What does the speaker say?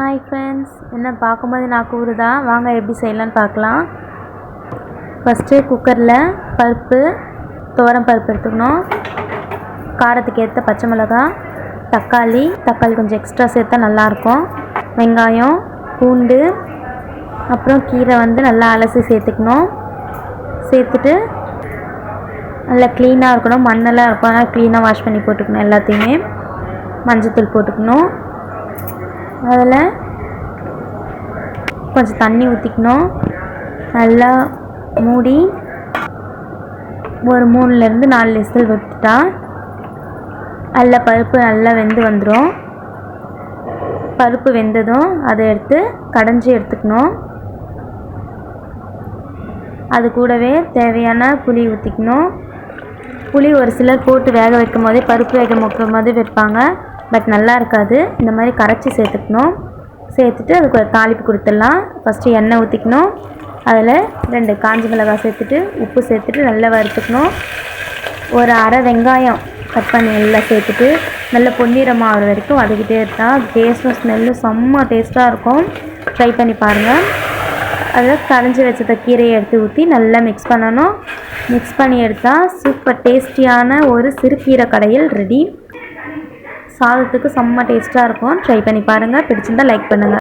Hi friends, என்ன பார்க்கும்போது நான் கூறுதா? வாங்க எப்படி செய்யலான்னு பார்க்கலாம். ஃபஸ்ட்டு குக்கரில் துவரம் பருப்பு எடுத்துக்கணும். காரத்துக்கு ஏற்ற பச்சை மிளகாய், தக்காளி கொஞ்சம் எக்ஸ்ட்ரா சேர்த்தா நல்லாயிருக்கும். வெங்காயம், பூண்டு, அப்புறம் கீரை நல்லா அலசி சேர்த்துக்கணும். சேர்த்துட்டு நல்லா க்ளீனாக இருக்கணும், மண்ணெல்லாம் இருக்கும், அதனால் க்ளீனாக வாஷ் பண்ணி போட்டுக்கணும். எல்லாத்தையுமே மஞ்சத்தூள் போட்டுக்கணும். அதில் கொஞ்சம் தண்ணி ஊற்றிக்கணும். நல்லா மூடி ஒரு 3லேருந்து 4 விசில் விட்டுட்டா நல்லா பருப்பு நல்லா வெந்து வந்துடும். பருப்பு வெந்ததும் அதை எடுத்து கடைஞ்சி எடுத்துக்கணும். அது கூடவே தேவையான புளி ஊற்றிக்கணும். புளி ஒரு சிலர் போட்டு வேக வைக்கும் போதே பருப்பு வேக வைக்கும் போதே வைப்பாங்க, பட் நல்லா இருக்காது. இந்த மாதிரி கரைச்சி சேர்த்துக்கணும். சேர்த்துட்டு அதுக்கு ஒரு தாளிப்பு கொடுத்துடலாம். ஃபஸ்ட்டு எண்ணெய் ஊற்றிக்கணும். அதில் 2 காஞ்ச மிளகாய் சேர்த்துட்டு உப்பு சேர்த்துட்டு நல்லா வறுத்துக்கணும். ஒரு அரை வெங்காயம் கட் பண்ணி எல்லாம் சேர்த்துட்டு நல்லா பொன்னிறமாக ஆகிற வரைக்கும் வதக்கிட்டே இருந்தால் டேஸ்ட்டும் ஸ்மெல்லும் செம்ம டேஸ்ட்டாக இருக்கும். ட்ரை பண்ணி பாருங்கள். அதில் கரைஞ்சி வச்ச கீரையை எடுத்து ஊற்றி நல்லா மிக்ஸ் பண்ணணும். மிக்ஸ் பண்ணி எடுத்தால் சூப்பர் டேஸ்டியான ஒரு சிறுகீரை கடையில் ரெடி. சாதத்துக்கு செம்ம டேஸ்ட்டாக இருக்கும். ட்ரை பண்ணி பாருங்கள். பிடிச்சிருந்தால் லைக் பண்ணுங்கள்.